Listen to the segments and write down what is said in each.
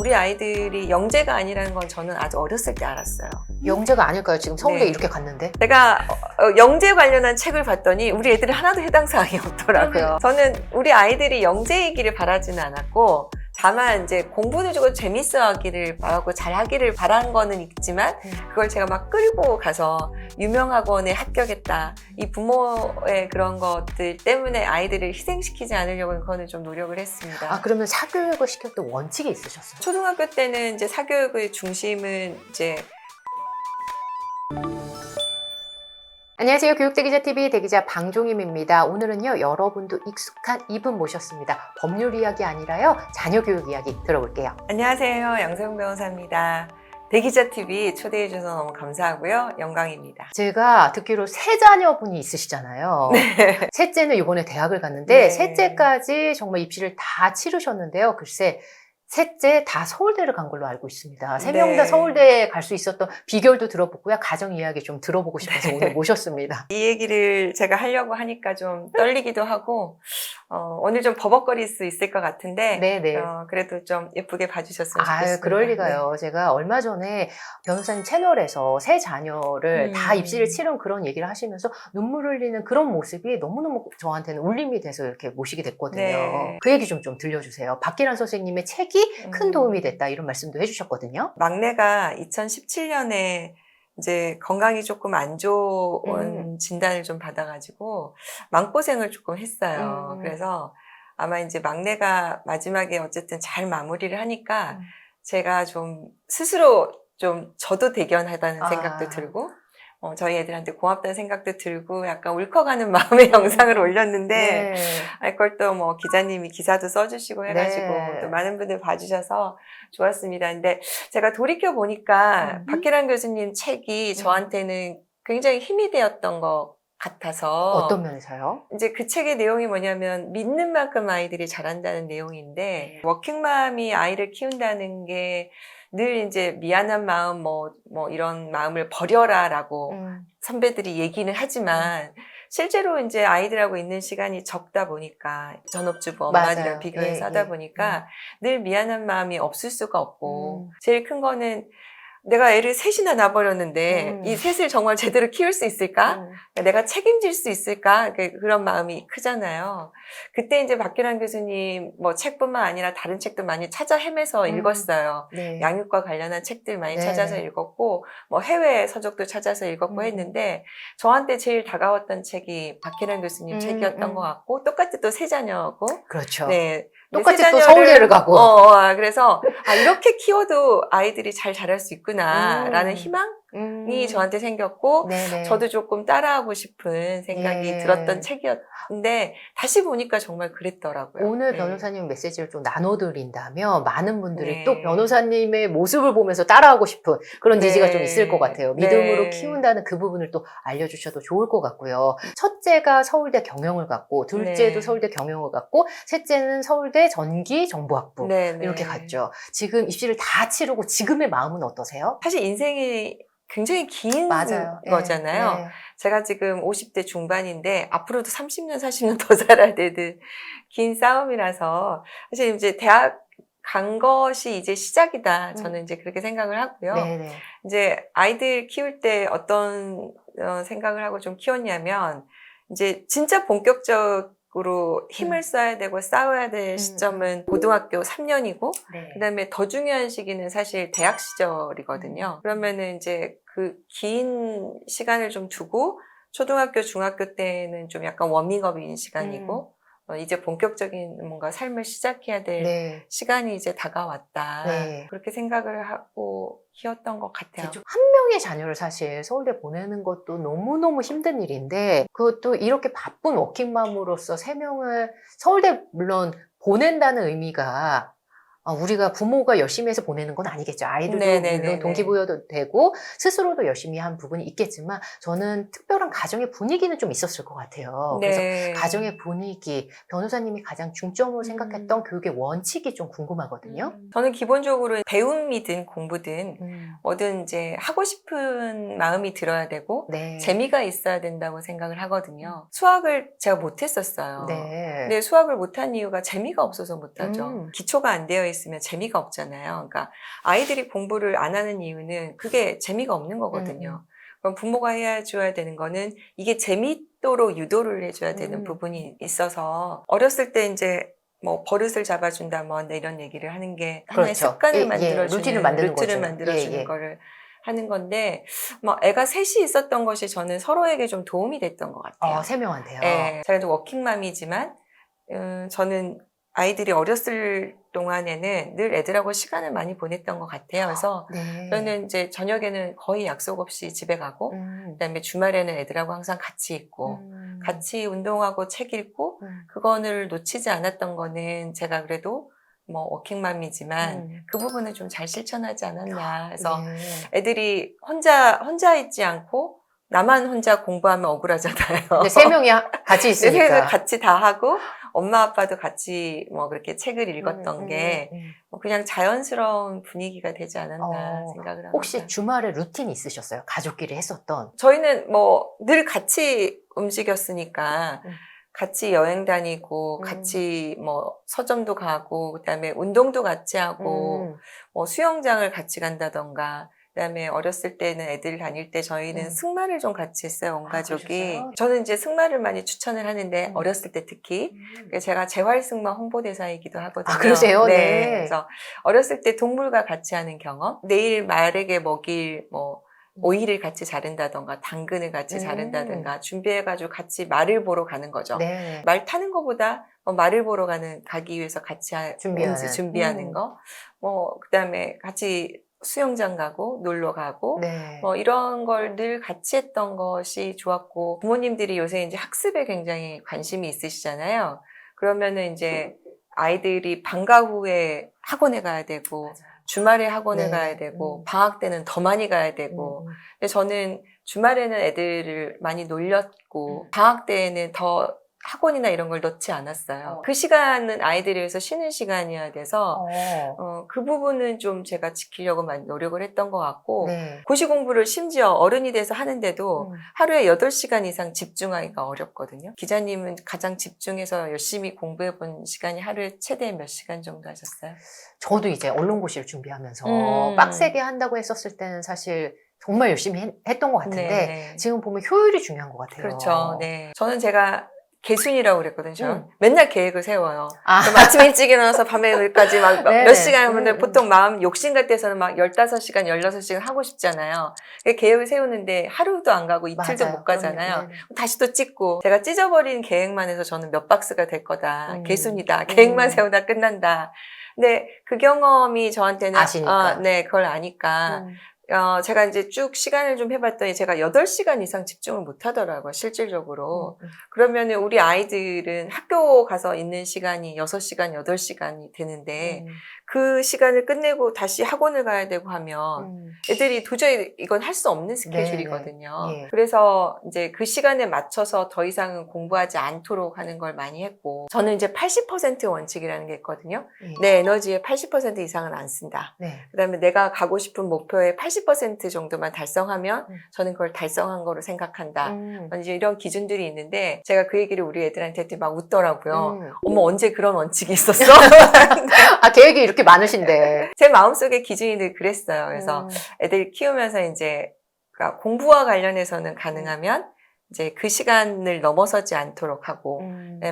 우리 아이들이 영재가 아니라는 건 저는 아주 어렸을 때 알았어요. 영재가 아닐까요? 지금 서울대 네. 이렇게 갔는데. 내가 영재 관련한 책을 봤더니 우리 애들은 하나도 해당 사항이 없더라고요. 저는 우리 아이들이 영재이기를 바라지는 않았고, 다만 이제 공부를 조금 재밌어 하기를 바라고 잘하기를 바란 거는 있지만, 그걸 제가 막 끌고 가서 유명 학원에 합격했다, 이 부모의 그런 것들 때문에 아이들을 희생시키지 않으려고 그거는 좀 노력을 했습니다. 아, 그러면 사교육을 시켰던 원칙이 있으셨어요? 초등학교 때는 이제 사교육의 중심은 이제 안녕하세요. 교육대기자TV 대기자 방종임입니다. 오늘은요, 여러분도 익숙한 이분 모셨습니다. 법률 이야기 아니라요, 자녀교육 이야기 들어볼게요. 안녕하세요. 양세형 변호사입니다. 대기자TV 초대해 주셔서 너무 감사하고요. 영광입니다. 제가 듣기로 세 자녀분이 있으시잖아요. 네. 셋째는 이번에 대학을 갔는데, 네. 셋째까지 정말 입시를 다 치르셨는데요. 글쎄, 셋째 다 서울대를 간 걸로 알고 있습니다. 세 명 다 네. 서울대에 갈 수 있었던 비결도 들어보고요. 가정 이야기 좀 들어보고 싶어서 오늘 모셨습니다. 이 얘기를 제가 하려고 하니까 좀 떨리기도 하고, 오늘 좀 버벅거릴 수 있을 것 같은데, 네네. 그래도 좀 예쁘게 봐주셨으면 좋겠습니다. 아유, 그럴 리가요. 제가 얼마 전에 변호사님 채널에서 세 자녀를 다 입시를 치른 그런 얘기를 하시면서 눈물 흘리는 그런 모습이 너무너무 저한테는 울림이 돼서 이렇게 모시게 됐거든요. 네. 그 얘기 좀 들려주세요. 박기란 선생님의 책이 큰 도움이 됐다 이런 말씀도 해주셨거든요. 막내가 2017년에 이제 건강이 조금 안 좋은 진단을 좀 받아가지고 마음고생을 조금 했어요. 그래서 아마 이제 막내가 마지막에 어쨌든 잘 마무리를 하니까 제가 좀 스스로 좀 저도 대견하다는 생각도 들고, 저희 애들한테 고맙다는 생각도 들고 약간 울컥하는 마음의 영상을 올렸는데, 그걸 또 뭐 기자님이 기사도 써주시고 해가지고 네. 또 많은 분들 봐주셔서 좋았습니다. 근데 제가 돌이켜 보니까 박기란 교수님 책이 저한테는 굉장히 힘이 되었던 것 같아서. 어떤 면에서요? 이제 그 책의 내용이 뭐냐면 믿는 만큼 아이들이 자란다는 내용인데, 워킹맘이 아이를 키운다는 게 늘 이제 미안한 마음 뭐 이런 마음을 버려라라고 선배들이 얘기는 하지만 실제로 이제 아이들하고 있는 시간이 적다 보니까 전업주부 엄마들이랑 맞아요. 비교해서 예, 하다 예. 보니까 늘 미안한 마음이 없을 수가 없고, 제일 큰 거는 내가 애를 셋이나 낳아버렸는데 이 셋을 정말 제대로 키울 수 있을까? 내가 책임질 수 있을까? 그런 마음이 크잖아요. 그때 이제 박기란 교수님 뭐 책뿐만 아니라 다른 책도 많이 찾아 헤매서 읽었어요. 네. 양육과 관련한 책들 많이 네. 찾아서 읽었고, 뭐 해외 서적도 찾아서 읽었고 했는데, 저한테 제일 다가왔던 책이 박기란 교수님 책이었던 것 같고, 똑같이 또 세 자녀고, 그렇죠. 네. 똑같이 세 또 자녀를- 서울대를 가고. 그래서 이렇게 키워도 아이들이 잘 자랄 수 있구나라는 희망이 저한테 생겼고, 네네. 저도 조금 따라하고 싶은 생각이 네. 들었던 책이었는데, 다시 보니까 정말 그랬더라고요. 오늘 네. 변호사님 메시지를 좀 나눠드린다면 많은 분들이 네. 또 변호사님의 모습을 보면서 따라하고 싶은 그런 네. 니즈가 좀 있을 것 같아요. 믿음으로 네. 키운다는 그 부분을 또 알려주셔도 좋을 것 같고요. 첫째가 서울대 경영을 갔고, 둘째도 네. 서울대 경영을 갔고, 셋째는 서울대 전기정보학부 네, 이렇게 네. 갔죠. 지금 입시를 다 치르고 지금의 마음은 어떠세요? 사실 인생이 굉장히 긴 맞아요. 거잖아요. 네. 제가 지금 50대 중반인데 앞으로도 30년, 40년 더 살아야 되는 긴 싸움이라서, 사실 이제 대학 간 것이 이제 시작이다. 저는 이제 그렇게 생각을 하고요. 네네. 이제 아이들 키울 때 어떤 생각을 하고 좀 키웠냐면, 이제 진짜 본격적으로 힘을 써야 되고 싸워야 될 시점은 고등학교 3년이고, 네. 그다음에 더 중요한 시기는 사실 대학 시절이거든요. 그러면은 이제 그 긴 시간을 좀 두고 초등학교, 중학교 때는 좀 약간 워밍업인 시간이고, 이제 본격적인 뭔가 삶을 시작해야 될 네. 시간이 이제 다가왔다. 네. 그렇게 생각을 하고 키웠던 것 같아요. 한 명의 자녀를 사실 서울대 보내는 것도 너무너무 힘든 일인데, 그것도 이렇게 바쁜 워킹맘으로서 세 명을 서울대 물론 보낸다는 의미가 우리가 부모가 열심히 해서 보내는 건 아니겠죠. 아이들도 네네네네. 물론 동기부여도 되고 스스로도 열심히 한 부분이 있겠지만, 저는 특별한 가정의 분위기는 좀 있었을 것 같아요. 그래서 네. 가정의 분위기, 변호사님이 가장 중점으로 생각했던 교육의 원칙이 좀 궁금하거든요. 저는 기본적으로 배움이든 공부든 뭐든 이제 하고 싶은 마음이 들어야 되고, 네. 재미가 있어야 된다고 생각을 하거든요. 수학을 제가 못했었어요. 네. 근데 수학을 못한 이유가 재미가 없어서 못하죠. 기초가 안 되어 있으면 재미가 없잖아요. 그러니까 아이들이 공부를 안 하는 이유는 그게 재미가 없는 거거든요. 그럼 부모가 해줘야 되는 거는 이게 재밌도록 유도를 해줘야 되는 부분이 있어서 어렸을 때 이제 뭐 버릇을 잡아준다 뭐 이런 얘기를 하는 게 하나의 그렇죠. 습관을 만들어주는 루틴을 만드는 거죠. 만들어주는 거를 하는 건데 뭐 애가 셋이 있었던 것이 저는 서로에게 좀 도움이 됐던 것 같아요. 3명한테요. 예, 제가 좀 워킹맘이지만 저는 아이들이 어렸을 동안에는 늘 애들하고 시간을 많이 보냈던 것 같아요. 그래서 네. 저는 이제 저녁에는 거의 약속 없이 집에 가고 그다음에 주말에는 애들하고 항상 같이 있고 같이 운동하고 책 읽고 그거를 놓치지 않았던 거는 제가 그래도 뭐 워킹맘이지만 그 부분을 좀 잘 실천하지 않았나 해서 애들이 혼자 있지 않고 나만 혼자 공부하면 억울하잖아요. 근데 3명이 같이 있으니까. 세 명이 같이 다 하고 엄마 아빠도 같이 뭐 그렇게 책을 읽었던 게 뭐 그냥 자연스러운 분위기가 되지 않았나 생각을 합니다. 혹시 주말에 루틴 있으셨어요? 가족끼리 했었던? 저희는 뭐 늘 같이 움직였으니까 같이 여행 다니고 같이 뭐 서점도 가고 그다음에 운동도 같이 하고 뭐 수영장을 같이 간다던가 그다음에 어렸을 때는 애들 다닐 때 저희는 승마를 좀 같이 했어요, 온 가족이. 저는 이제 승마를 많이 추천을 하는데 어렸을 때 특히 제가 재활승마 홍보대사이기도 하거든요. 아, 그러세요? 네. 그래서 어렸을 때 동물과 같이 하는 경험, 내일 말에게 먹일 뭐 오이를 같이 자른다던가 당근을 같이 자른다던가 준비해가지고 같이 말을 보러 가는 거죠. 네. 말 타는 것보다 말을 보러 가기 위해서 같이 준비하는 거. 뭐 그다음에 같이 수영장 가고 놀러 가고 뭐 이런 걸 늘 같이 했던 것이 좋았고 부모님들이 요새 이제 학습에 굉장히 관심이 있으시잖아요. 그러면은 이제 아이들이 방과 후에 학원에 가야 되고 주말에 학원을 가야 되고 방학 때는 더 많이 가야 되고 근데 저는 주말에는 애들을 많이 놀렸고 방학 때에는 더 학원이나 이런 걸 넣지 않았어요. 그 시간은 아이들을 위해서 쉬는 시간이어야 돼서 그 부분은 좀 제가 지키려고 많이 노력을 했던 것 같고 고시 공부를 심지어 어른이 돼서 하는데도 하루에 8시간 이상 집중하기가 어렵거든요. 기자님은 가장 집중해서 열심히 공부해 본 시간이 하루에 최대 몇 시간 정도 하셨어요? 저도 이제 언론고시를 준비하면서 빡세게 한다고 했었을 때는 사실 정말 열심히 했던 것 같은데 지금 보면 효율이 중요한 것 같아요. 그렇죠. 네. 저는 제가 개순이라고 그랬거든요. 맨날 계획을 세워요. 그럼 아침 일찍 일어나서 밤에 늦까지 막 몇 시간 하면 보통 마음 욕심 같아서는 막 15시간, 16시간 하고 싶잖아요. 계획을 세우는데 하루도 안 가고 이틀도 못 가잖아요. 다시 또 찢고 제가 찢어버린 계획만 해서 저는 몇 박스가 될 거다. 개순이다. 계획만 세우다 끝난다. 근데 그 경험이 저한테는 아시니까. 그걸 아니까 제가 이제 쭉 시간을 좀 해봤더니 제가 8시간 이상 집중을 못 하더라고요, 실질적으로. 그러면은 우리 아이들은 학교 가서 있는 시간이 6시간, 8시간이 되는데 그 시간을 끝내고 다시 학원을 가야 되고 하면 애들이 도저히 이건 할 수 없는 스케줄이거든요. 그래서 이제 그 시간에 맞춰서 더 이상은 공부하지 않도록 하는 걸 많이 했고 저는 이제 80% 원칙이라는 게 있거든요. 내 에너지의 80% 이상은 안 쓴다. 그다음에 내가 가고 싶은 목표의 80% 정도만 달성하면 저는 그걸 달성한 거로 생각한다. 이제 이런 기준들이 있는데 제가 그 얘기를 우리 애들한테 막 웃더라고요. 엄마 언제 그런 원칙이 있었어? 계획이 이렇게 많으신데. 제 마음속에 기준이 늘 그랬어요. 그래서 애들 키우면서 이제 그러니까 공부와 관련해서는 가능하면 이제 그 시간을 넘어서지 않도록 하고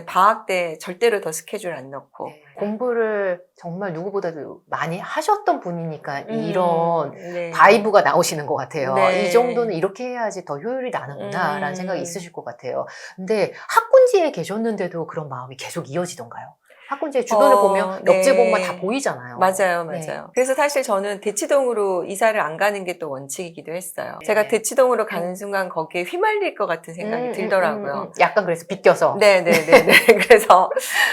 방학 때 절대로 더 스케줄 안 넣고 공부를 정말 누구보다도 많이 하셨던 분이니까 이런 바이브가 나오시는 것 같아요. 이 정도는 이렇게 해야지 더 효율이 나는구나 라는 생각이 있으실 것 같아요. 근데 학군지에 계셨는데도 그런 마음이 계속 이어지던가요? 학군지에 주변을 보면 옆집 엄마 다 보이잖아요. 맞아요. 그래서 사실 저는 대치동으로 이사를 안 가는 게 또 원칙이기도 했어요. 제가 대치동으로 가는 순간 거기에 휘말릴 것 같은 생각이 들더라고요. 약간 그래서 비껴서. 그래서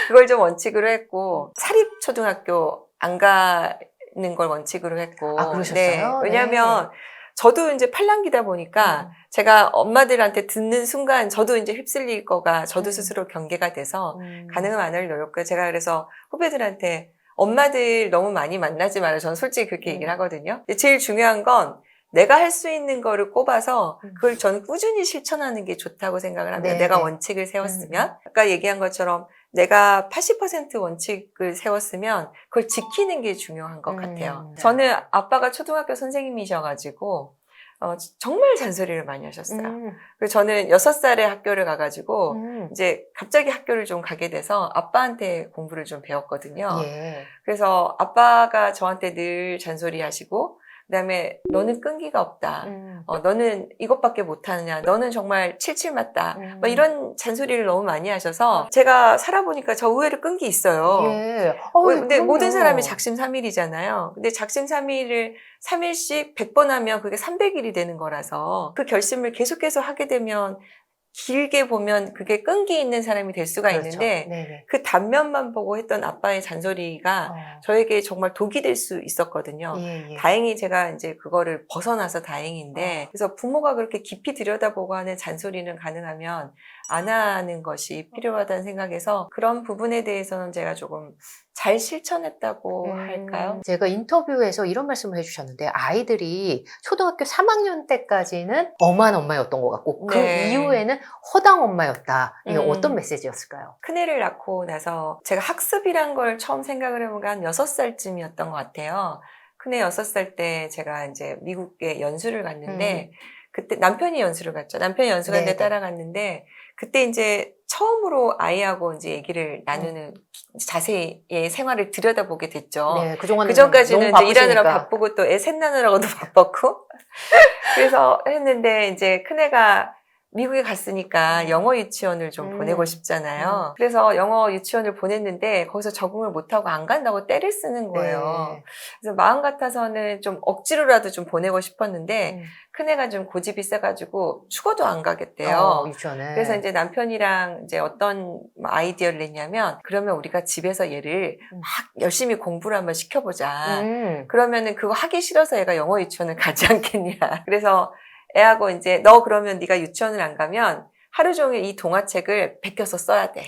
그걸 좀 원칙으로 했고 사립초등학교 안 가는 걸 원칙으로 했고. 그러셨어요? 왜냐하면 저도 이제 팔랑귀다 보니까 제가 엄마들한테 듣는 순간 저도 이제 휩쓸릴 거가 저도 스스로 경계가 돼서 가능한 만할 노력을 제가 그래서 후배들한테 엄마들 너무 많이 만나지 말아요. 저는 솔직히 그렇게 얘기를 하거든요. 제일 중요한 건 내가 할 수 있는 거를 꼽아서 그걸 저는 꾸준히 실천하는 게 좋다고 생각을 합니다. 내가 원칙을 세웠으면 아까 얘기한 것처럼 내가 80% 원칙을 세웠으면 그걸 지키는 게 중요한 것 같아요. 저는 아빠가 초등학교 선생님이셔가지고 정말 잔소리를 많이 하셨어요. 그래서 저는 6살에 학교를 가가지고 이제 갑자기 학교를 좀 가게 돼서 아빠한테 공부를 좀 배웠거든요. 예. 그래서 아빠가 저한테 늘 잔소리 하시고 그다음에 너는 끈기가 없다. 너는 이것밖에 못하느냐. 너는 정말 칠칠 맞다. 뭐 이런 잔소리를 너무 많이 하셔서 제가 살아보니까 저 의외로 끈기 있어요. 예. 근데 그럼요. 모든 사람이 작심삼일이잖아요. 근데 작심삼일을 3일씩 100번 하면 그게 300일이 되는 거라서 그 결심을 계속해서 하게 되면 길게 보면 그게 끈기 있는 사람이 될 수가 그렇죠. 있는데 네네. 그 단면만 보고 했던 아빠의 잔소리가 저에게 정말 독이 될 수 있었거든요. 예. 다행히 제가 이제 그거를 벗어나서 다행인데 그래서 부모가 그렇게 깊이 들여다보고 하는 잔소리는 가능하면 안 하는 것이 필요하다는 생각에서 그런 부분에 대해서는 제가 조금 잘 실천했다고 할까요? 제가 인터뷰에서 이런 말씀을 해주셨는데 아이들이 초등학교 3학년 때까지는 엄한 엄마였던 것 같고 그 네. 이후에는 허당 엄마였다. 이게 어떤 메시지였을까요? 큰애를 낳고 나서 제가 학습이란 걸 처음 생각을 해본 게 한 6살쯤이었던 것 같아요. 큰애 6살 때 제가 이제 미국에 연수를 갔는데 그때 남편이 연수를 갔죠. 남편이 연수 갔는데 따라갔는데 그때 이제 처음으로 아이하고 이제 얘기를 나누는 자세히 생활을 들여다보게 됐죠. 네, 그동안은 그 전까지는 너무 이제 일하느라 바쁘시니까. 바쁘고 또 애 셋 낳느라고도 바빴고 그래서 했는데 이제 큰애가 미국에 갔으니까 영어 유치원을 좀 보내고 싶잖아요. 그래서 영어 유치원을 보냈는데 거기서 적응을 못하고 안 간다고 떼를 쓰는 거예요. 네. 그래서 마음 같아서는 좀 억지로라도 좀 보내고 싶었는데 큰애가 좀 고집이 세가지고 죽어도 안 가겠대요. 유치원에. 그래서 이제 남편이랑 이제 어떤 아이디어를 냈냐면 그러면 우리가 집에서 얘를 막 열심히 공부를 한번 시켜보자. 그러면은 그거 하기 싫어서 애가 영어 유치원을 가지 않겠냐. 그래서 애하고 이제 너 그러면 네가 유치원을 안 가면 하루 종일 이 동화책을 베껴서 써야 돼.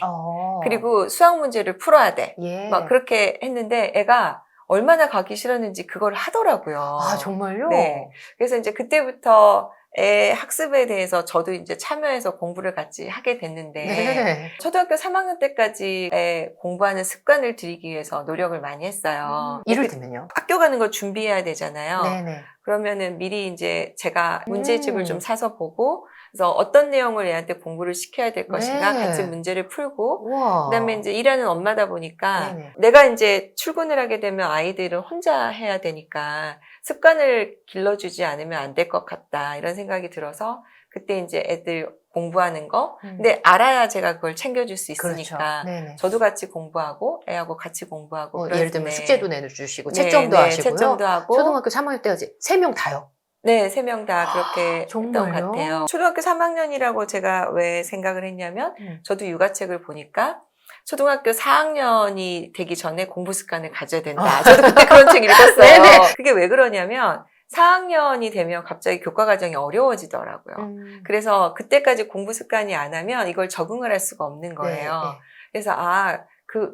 그리고 수학 문제를 풀어야 돼. 예. 막 그렇게 했는데 애가 얼마나 가기 싫었는지 그걸 하더라고요. 아, 정말요? 네. 그래서 이제 그때부터 애 학습에 대해서 저도 이제 참여해서 공부를 같이 하게 됐는데 네. 초등학교 3학년 때까지 애 공부하는 습관을 들이기 위해서 노력을 많이 했어요. 이를테면요? 학교 가는 걸 준비해야 되잖아요. 네네. 그러면은 미리 이제 제가 문제집을 좀 사서 보고 그래서 어떤 내용을 애한테 공부를 시켜야 될 것인가 같이 문제를 풀고 우와. 그다음에 이제 일하는 엄마다 보니까 네네. 내가 이제 출근을 하게 되면 아이들은 혼자 해야 되니까 습관을 길러주지 않으면 안 될 것 같다 이런 생각이 들어서 그때 이제 애들 공부하는 거 근데 알아야 제가 그걸 챙겨줄 수 있으니까 그렇죠. 저도 같이 공부하고 애하고 같이 공부하고 예를 들면 숙제도 내주시고 네, 채점도 하시고요. 채점도 하고 초등학교 3학년 때까지 3명 다요? 네, 3명 다 그렇게 했던 것 정말요? 같아요. 초등학교 3학년이라고 제가 왜 생각을 했냐면 저도 육아책을 보니까 초등학교 4학년이 되기 전에 공부 습관을 가져야 된다. 저도 그때 그런 책 읽었어요. 네네. 그게 왜 그러냐면 4학년이 되면 갑자기 교과 과정이 어려워지더라고요. 그래서 그때까지 공부 습관이 안 하면 이걸 적응을 할 수가 없는 거예요. 네. 그래서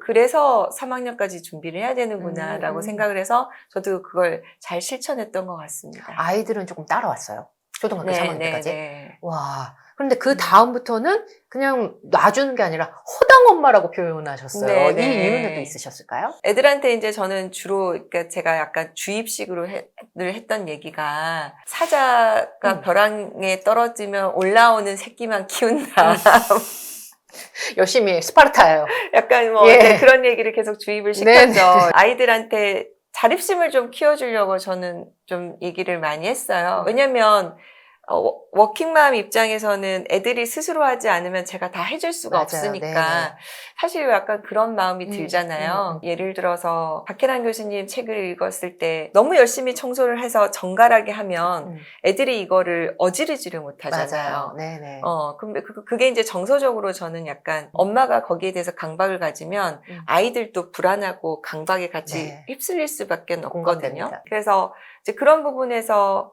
그래서 3학년까지 준비를 해야 되는구나라고 생각을 해서 저도 그걸 잘 실천했던 것 같습니다. 아이들은 조금 따라왔어요. 초등학교 3학년 때까지. 네. 와. 그런데 그 다음부터는 그냥 놔주는 게 아니라 허당 엄마라고 표현하셨어요. 네, 이 이유는 또 있으셨을까요? 애들한테 이제 저는 주로 그러니까 제가 약간 주입식으로 늘 했던 얘기가 사자가 벼랑에 떨어지면 올라오는 새끼만 키운다. 열심히 스파르타예요. 약간 뭐 그런 얘기를 계속 주입을 시켰죠. 아이들한테 자립심을 좀 키워주려고 저는 좀 얘기를 많이 했어요. 왜냐면 워킹맘 입장에서는 애들이 스스로 하지 않으면 제가 다 해줄 수가 맞아요. 없으니까 사실 약간 그런 마음이 들잖아요. 예를 들어서 박혜란 교수님 책을 읽었을 때 너무 열심히 청소를 해서 정갈하게 하면 애들이 이거를 어지르지를 못하잖아요. 네네. 근데 그게 이제 정서적으로 저는 약간 엄마가 거기에 대해서 강박을 가지면 아이들도 불안하고 강박에 같이 휩쓸릴 수밖에 없거든요. 공감됩니다. 그래서 이제 그런 부분에서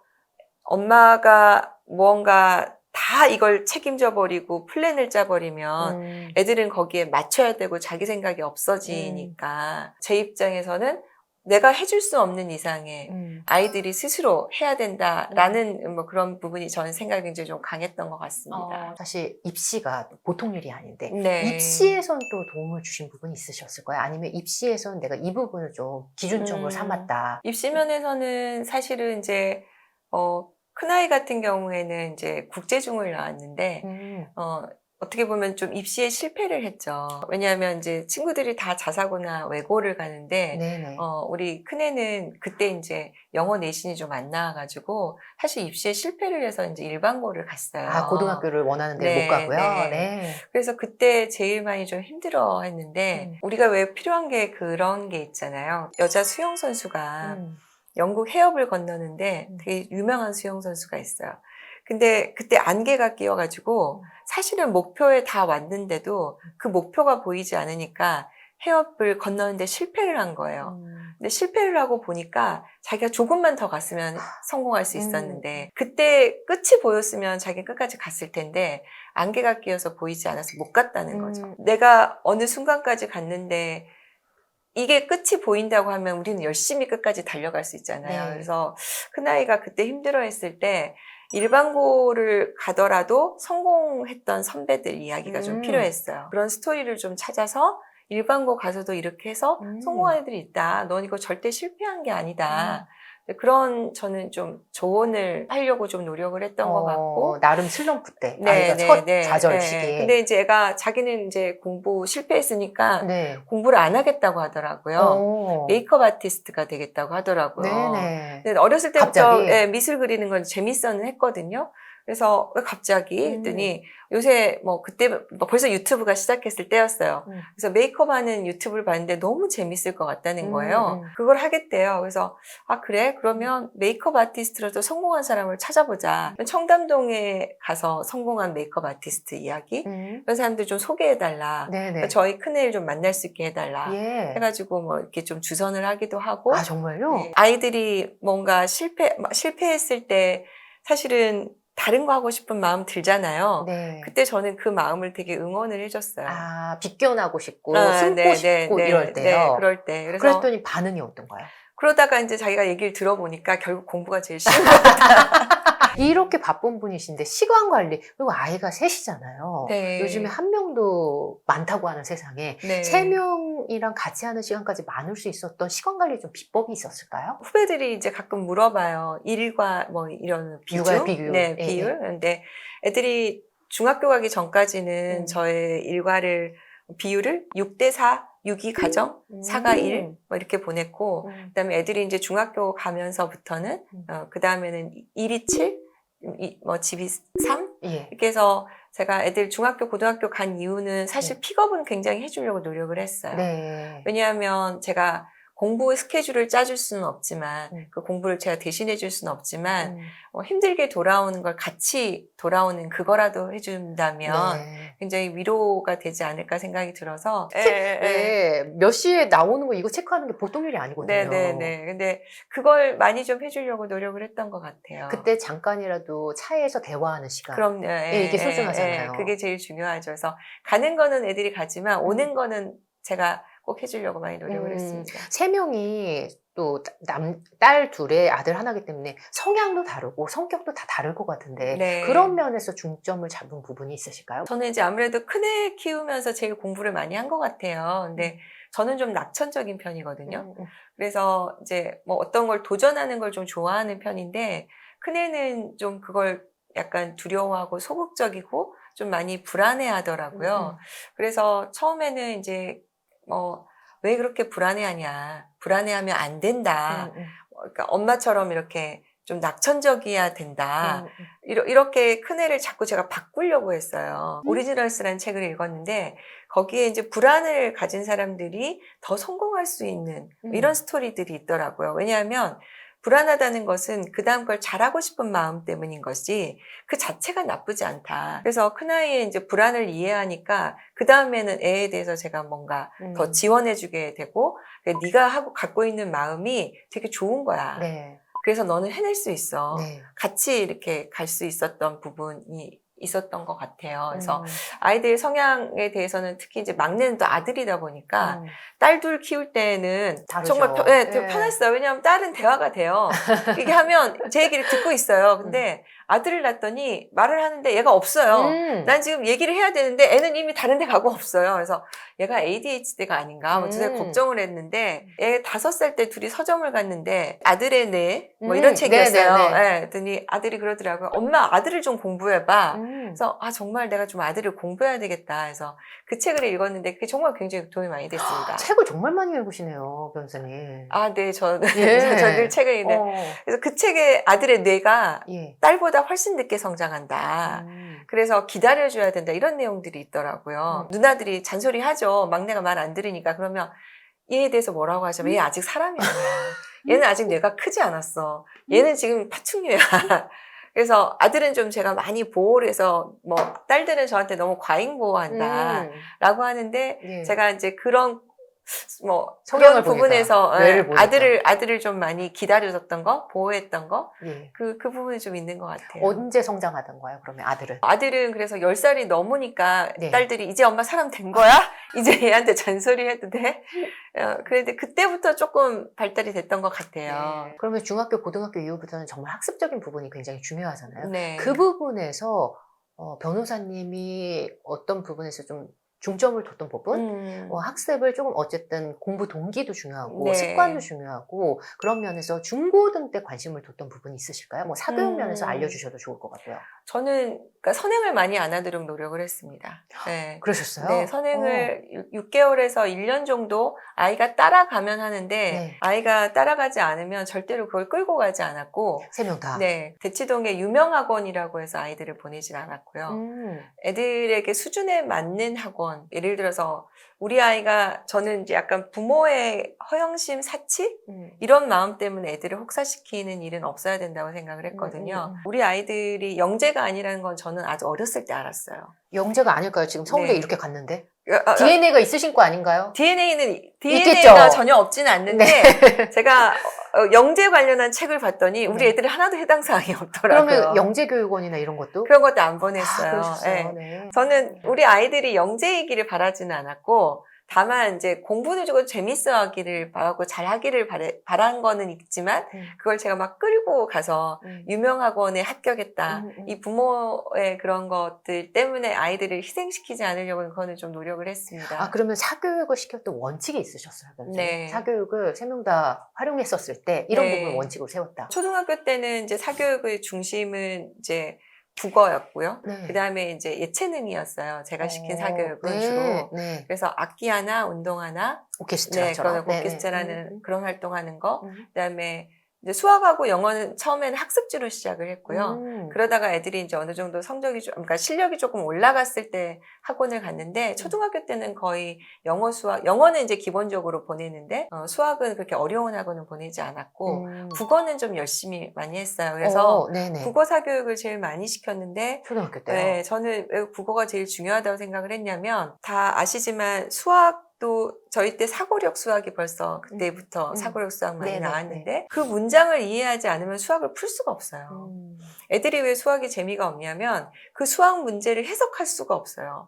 엄마가 무언가 다 이걸 책임져 버리고 플랜을 짜 버리면 애들은 거기에 맞춰야 되고 자기 생각이 없어지니까 제 입장에서는 내가 해줄 수 없는 이상의 아이들이 스스로 해야 된다라는 뭐 그런 부분이 저는 생각이 굉장히 좀 강했던 것 같습니다. 사실 입시가 보통 일이 아닌데 네. 입시에선 또 도움을 주신 부분이 있으셨을 거예요? 아니면 입시에선 내가 이 부분을 좀 기준점으로 삼았다. 입시 면에서는 사실은 이제 큰아이 같은 경우에는 이제 국제중을 나왔는데 어떻게 보면 좀 입시에 실패를 했죠. 왜냐하면 이제 친구들이 다 자사고나 외고를 가는데 네네. 우리 큰애는 그때 이제 영어 내신이 좀 안 나와가지고 사실 입시에 실패를 해서 이제 일반고를 갔어요. 아, 고등학교를 원하는 데를 못 가고요. 네. 네. 그래서 그때 제일 많이 좀 힘들어 했는데 우리가 왜 필요한 게 그런 게 있잖아요. 여자 수영 선수가 영국 해협을 건너는데 되게 유명한 수영 선수가 있어요. 근데 그때 안개가 끼어가지고 사실은 목표에 다 왔는데도 그 목표가 보이지 않으니까 해협을 건너는데 실패를 한 거예요. 근데 실패를 하고 보니까 자기가 조금만 더 갔으면 성공할 수 있었는데 그때 끝이 보였으면 자기가 끝까지 갔을 텐데 안개가 끼어서 보이지 않아서 못 갔다는 거죠. 내가 어느 순간까지 갔는데 이게 끝이 보인다고 하면 우리는 열심히 끝까지 달려갈 수 있잖아요. 네. 그래서 큰아이가 그때 힘들어했을 때 일반고를 가더라도 성공했던 선배들 이야기가 좀 필요했어요. 그런 스토리를 좀 찾아서 일반고 가서도 이렇게 해서 성공한 애들이 있다. 넌 이거 절대 실패한 게 아니다. 그런 저는 좀 조언을 하려고 좀 노력을 했던 것 같고. 나름 슬럼프 때. 네, 아이가 네, 첫 네, 좌절 네. 시기에. 근데 이제 애가 자기는 이제 공부 실패했으니까 네. 공부를 안 하겠다고 하더라고요. 메이크업 아티스트가 되겠다고 하더라고요. 네네. 근데 어렸을 때부터 갑자기? 예, 미술 그리는 건 재밌어는 했거든요. 그래서 왜 갑자기 했더니 요새 뭐 그때 뭐 벌써 유튜브가 시작했을 때였어요. 그래서 메이크업 하는 유튜브를 봤는데 너무 재밌을 것 같다는 거예요. 그걸 하겠대요. 그래서 아 그래? 그러면 메이크업 아티스트로도 성공한 사람을 찾아보자. 청담동에 가서 성공한 메이크업 아티스트 이야기 그런 사람들 좀 소개해달라. 네네. 저희 큰애를 좀 만날 수 있게 해달라. 예. 해가지고 뭐 이렇게 좀 주선을 하기도 하고. 아, 정말요? 네. 아이들이 뭔가 실패했을 때 사실은 다른 거 하고 싶은 마음 들잖아요. 네. 그때 저는 그 마음을 되게 응원을 해줬어요. 아, 비껴나고 싶고, 아, 숨고 네, 싶고 네, 이럴 네, 때요. 그럴 때. 그래서 그랬더니 반응이 어떤가요? 그러다가 이제 자기가 얘기를 들어보니까 결국 공부가 제일 쉬운 것 같다. 이렇게 바쁜 분이신데 시간 관리, 그리고 아이가 셋이잖아요. 네. 요즘에 한 명도 많다고 하는 세상에 네. 3명이랑 같이 하는 시간까지 많을 수 있었던 시간 관리 좀 비법이 있었을까요? 후배들이 이제 가끔 물어봐요. 일과 뭐 이런 육아의 비중? 비율. 네, 예, 비율. 예. 근데 애들이 중학교 가기 전까지는 저의 일과를 비율을 6대4, 6이 가정, 4가 1, 뭐 이렇게 보냈고, 그 다음에 애들이 이제 중학교 가면서부터는, 그 다음에는 1이 7, 뭐 집이 3? 예. 이렇게 해서 제가 애들 중학교, 고등학교 간 이유는 사실 픽업은 굉장히 해주려고 노력을 했어요. 네. 왜냐하면 제가 공부 스케줄을 짜줄 수는 없지만 그 공부를 제가 대신해 줄 수는 없지만 힘들게 돌아오는 걸 같이 돌아오는 그거라도 해준다면 네. 굉장히 위로가 되지 않을까 생각이 들어서 네. 몇 시에 나오는 거 이거 체크하는 게 보통 일이 아니거든요. 네네네. 근데 그걸 많이 좀 해주려고 노력을 했던 것 같아요. 그때 잠깐이라도 차에서 대화하는 시간. 그럼요. 예, 이게 소중하잖아요. 그게 제일 중요하죠. 그래서 가는 거는 애들이 가지만 오는 거는 제가 꼭 해주려고 많이 노력을 했습니다. 3명이 또 딸 둘에 아들 하나기 때문에 성향도 다르고 성격도 다 다를 것 같은데 네. 그런 면에서 중점을 잡은 부분이 있으실까요? 저는 이제 아무래도 큰애 키우면서 제일 공부를 많이 한 것 같아요. 근데 저는 좀 낙천적인 편이거든요. 그래서 이제 뭐 어떤 걸 도전하는 걸 좀 좋아하는 편인데 큰애는 좀 그걸 약간 두려워하고 소극적이고 좀 많이 불안해 하더라고요. 그래서 처음에는 이제 왜 그렇게 불안해하냐. 불안해하면 안 된다. 그러니까 엄마처럼 이렇게 좀 낙천적이어야 된다. 이렇게 큰애를 자꾸 제가 바꾸려고 했어요. 오리지널스라는 책을 읽었는데 거기에 이제 불안을 가진 사람들이 더 성공할 수 있는 이런 스토리들이 있더라고요. 왜냐하면 불안하다는 것은 그 다음 걸 잘하고 싶은 마음 때문인 것이 그 자체가 나쁘지 않다. 그래서 큰아이의 이제 불안을 이해하니까 그 다음에는 애에 대해서 제가 뭔가 더 지원해주게 되고 네가 갖고 있는 마음이 되게 좋은 거야. 네. 그래서 너는 해낼 수 있어. 네. 같이 이렇게 갈 수 있었던 부분이 있었던 것 같아요. 그래서 아이들 성향에 대해서는 특히 이제 막내는 또 아들이다 보니까 딸 둘 키울 때는 다르죠. 정말 되게 편했어요. 왜냐하면 딸은 대화가 돼요. 이게 하면 제 얘기를 듣고 있어요. 근데 아들을 낳았더니 말을 하는데 얘가 없어요. 난 지금 얘기를 해야 되는데 애는 이미 다른 데 가고 없어요. 그래서 얘가 ADHD가 아닌가 뭐 되게 걱정을 했는데 애 5살 때 둘이 서점을 갔는데 아들의 뇌 뭐 이런 책이었어요. 네, 그랬더니 아들이 그러더라고요. 엄마 아들을 좀 공부해봐. 그래서 정말 내가 좀 아들을 공부해야 되겠다 해서 그 책을 읽었는데 그게 정말 굉장히 도움이 많이 됐습니다. 책을 정말 많이 읽으시네요, 변호사님. 네, 저는 예. 늘 책을 읽는데 그래서 그 책에 아들의 뇌가 딸보다 훨씬 늦게 성장한다. 그래서 기다려줘야 된다. 이런 내용들이 있더라고요. 누나들이 잔소리하죠. 막내가 말 안 들으니까. 그러면 얘에 대해서 뭐라고 하시면 얘 아직 사람이 아니야. 얘는 아직 뇌가 크지 않았어. 얘는 지금 파충류야. 그래서 아들은 좀 제가 많이 보호를 해서 뭐 딸들은 저한테 너무 과잉 보호한다 라고 하는데 제가 이제 그런 뭐 그런 부분에서 아들을 좀 많이 기다려줬던 거, 보호했던 거, 그 부분이 좀 있는 것 같아요. 언제 성장하던가요? 그러면 아들은? 아들은 그래서 10살이 넘으니까 딸들이 이제 엄마 사람 된 거야? 이제 얘한테 잔소리 해도 돼? 그런데 그때부터 조금 발달이 됐던 것 같아요. 그러면 중학교, 고등학교 이후부터는 정말 학습적인 부분이 굉장히 중요하잖아요. 네. 그 부분에서 변호사님이 어떤 부분에서 좀 중점을 뒀던 부분, 학습을 조금 어쨌든 공부 동기도 중요하고 습관도 중요하고 그런 면에서 중고등 때 관심을 뒀던 부분이 있으실까요? 뭐 사교육 면에서 알려주셔도 좋을 것 같고요. 저는 그러니까 선행을 많이 안 하도록 노력을 했습니다. 네. 그러셨어요? 네, 선행을 6개월에서 1년 정도 아이가 따라가면 하는데 아이가 따라가지 않으면 절대로 그걸 끌고 가지 않았고 3명 다? 네, 대치동에 유명학원이라고 해서 아이들을 보내질 않았고요. 애들에게 수준에 맞는 학원 예를 들어서 우리 아이가 저는 이제 약간 부모의 허영심 사치 이런 마음 때문에 애들을 혹사시키는 일은 없어야 된다고 생각을 했거든요. 우리 아이들이 영재가 아니라는 건 저는 아주 어렸을 때 알았어요. 영재가 아닐까요? 지금 서울대 이렇게 갔는데? DNA가 있으신 거 아닌가요? DNA가 있겠죠? 전혀 없지는 않는데 제가 영재 관련한 책을 봤더니 우리 애들이 하나도 해당 사항이 없더라고요. 그러면 영재교육원이나 이런 것도? 그런 것도 안 보냈어요. 그러셨어요. 저는 우리 아이들이 영재이기를 바라지는 않았고 다만 이제 공부도 조금 재밌어 하기를 바라고 잘 하기를 바란 거는 있지만 그걸 제가 막 끌고 가서 유명학원에 합격했다. 이 부모의 그런 것들 때문에 아이들을 희생시키지 않으려고 그거는 좀 노력을 했습니다. 그러면 사교육을 시켰던 원칙이 있으셨어요? 네. 사교육을 3명 다 활용했었을 때 이런 부분을 원칙으로 세웠다. 초등학교 때는 이제 사교육의 중심은 이제 국어였고요. 그 다음에 이제 예체능이었어요. 제가 시킨 사교육은 주로. 그래서 악기 하나, 운동 하나, 오케스트라처럼. 오케스트라라는 그런 활동하는 거. 그 다음에 이제 수학하고 영어는 처음에는 학습지로 시작을 했고요. 그러다가 애들이 이제 어느 정도 그러니까 실력이 조금 올라갔을 때 학원을 갔는데 초등학교 때는 거의 영어, 수학, 영어는 이제 기본적으로 보내는데 수학은 그렇게 어려운 학원은 보내지 않았고 국어는 좀 열심히 많이 했어요. 그래서 국어 사교육을 제일 많이 시켰는데 초등학교 때요? 네, 저는 왜 국어가 제일 중요하다고 생각을 했냐면 다 아시지만 수학도 저희 때 사고력 수학이 벌써 그때부터 사고력 수학 많이 나왔는데 그 문장을 이해하지 않으면 수학을 풀 수가 없어요. 애들이 왜 수학이 재미가 없냐면 그 수학 문제를 해석할 수가 없어요.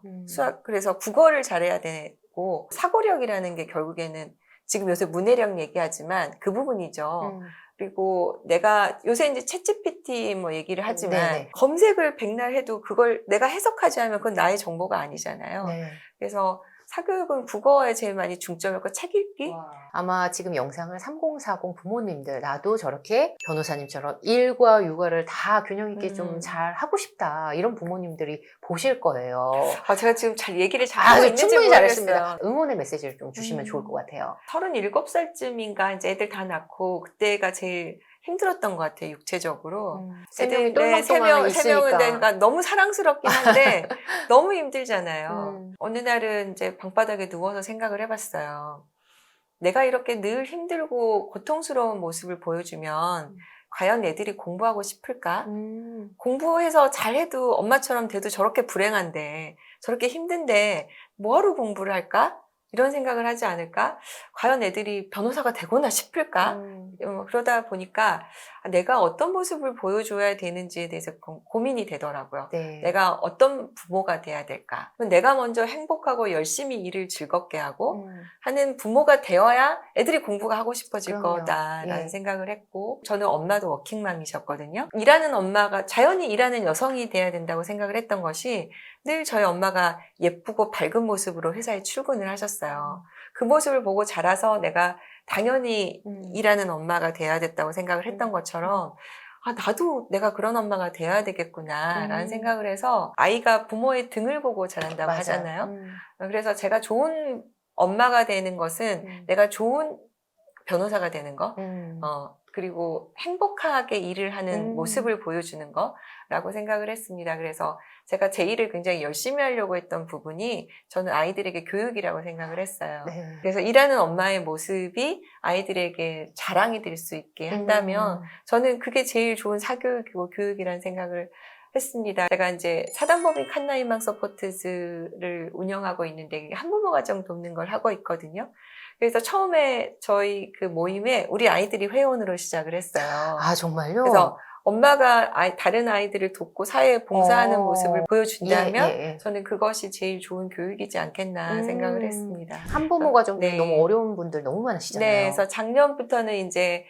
그래서 국어를 잘해야 되고 사고력이라는 게 결국에는 지금 요새 문해력 얘기하지만 그 부분이죠. 그리고 내가 요새 이제 챗GPT 뭐 얘기를 하지만 검색을 백날 해도 그걸 내가 해석하지 않으면 그건 나의 정보가 아니잖아요. 그래서 사교육은 국어에 제일 많이 중점이었고 책 읽기? 아마 지금 영상을 3040 부모님들 나도 저렇게 변호사님처럼 일과 육아를 다 균형 있게 좀 잘 하고 싶다 이런 부모님들이 보실 거예요. 제가 지금 잘 얘기를 잘하고 있는지 충분히 모르겠어요. 잘했습니다. 응원의 메시지를 좀 주시면 좋을 것 같아요. 37살쯤인가 이제 애들 다 낳고 그때가 제일 힘들었던 것 같아요, 육체적으로. 세 명이 똘망똘망 있으니까. 그러니까 너무 사랑스럽긴 한데 너무 힘들잖아요. 어느 날은 이제 방바닥에 누워서 생각을 해봤어요. 내가 이렇게 늘 힘들고 고통스러운 모습을 보여주면 과연 애들이 공부하고 싶을까? 공부해서 잘해도 엄마처럼 돼도 저렇게 불행한데 저렇게 힘든데 뭐하러 공부를 할까? 이런 생각을 하지 않을까? 과연 애들이 변호사가 되거나 싶을까? 그러다 보니까 내가 어떤 모습을 보여줘야 되는지에 대해서 고민이 되더라고요. 네. 내가 어떤 부모가 돼야 될까? 내가 먼저 행복하고 열심히 일을 즐겁게 하고 하는 부모가 되어야 애들이 공부가 하고 싶어질 그럼요. 거다라는 예. 생각을 했고, 저는 엄마도 워킹맘이셨거든요. 일하는 엄마가 자연히 일하는 여성이 돼야 된다고 생각을 했던 것이 늘 저희 엄마가 예쁘고 밝은 모습으로 회사에 출근을 하셨어요. 그 모습을 보고 자라서 내가 당연히 일하는 엄마가 돼야 됐다고 생각을 했던 것처럼 나도 내가 그런 엄마가 돼야 되겠구나라는 생각을 해서 아이가 부모의 등을 보고 자란다고 맞아요. 하잖아요. 그래서 제가 좋은 엄마가 되는 것은 내가 좋은 변호사가 되는 거, 그리고 행복하게 일을 하는 모습을 보여주는 거라고 생각을 했습니다. 그래서 제가 제 일을 굉장히 열심히 하려고 했던 부분이 저는 아이들에게 교육이라고 생각을 했어요. 네. 그래서 일하는 엄마의 모습이 아이들에게 자랑이 될 수 있게 한다면 저는 그게 제일 좋은 사교육이고 교육이라는 생각을 했습니다. 제가 이제 사단법인 칸나희망 서포트즈를 운영하고 있는데 한부모 가정 돕는 걸 하고 있거든요. 그래서 처음에 저희 그 모임에 우리 아이들이 회원으로 시작을 했어요. 아, 정말요? 그래서 엄마가 다른 아이들을 돕고 사회에 봉사하는 모습을 보여준다면 예. 저는 그것이 제일 좋은 교육이지 않겠나 생각을 했습니다. 한부모 가정들 네. 너무 어려운 분들 너무 많으시잖아요. 네, 그래서 작년부터는 이제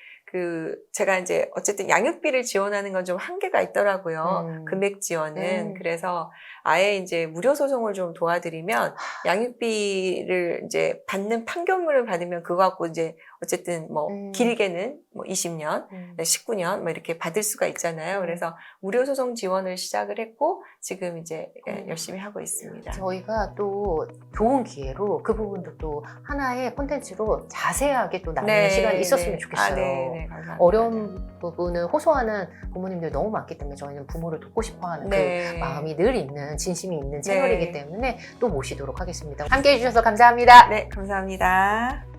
제가 이제 어쨌든 양육비를 지원하는 건 좀 한계가 있더라고요. 금액 지원은. 그래서 아예 이제 무료 소송을 좀 도와드리면 양육비를 이제 받는 판결문을 받으면 그거 갖고 이제 어쨌든 뭐 길게는 뭐 20년, 19년 뭐 이렇게 받을 수가 있잖아요. 그래서 무료 소송 지원을 시작을 했고 지금 이제 열심히 하고 있습니다. 저희가 또 좋은 기회로 그 부분도 또 하나의 콘텐츠로 자세하게 또 나누는 시간이 있었으면 좋겠어요. 네, 감사합니다. 어려운 부분을 호소하는 부모님들 너무 많기 때문에 저희는 부모를 돕고 싶어하는 그 마음이 늘 있는 진심이 있는 채널이기 때문에 또 모시도록 하겠습니다. 함께해 주셔서 감사합니다. 네, 감사합니다.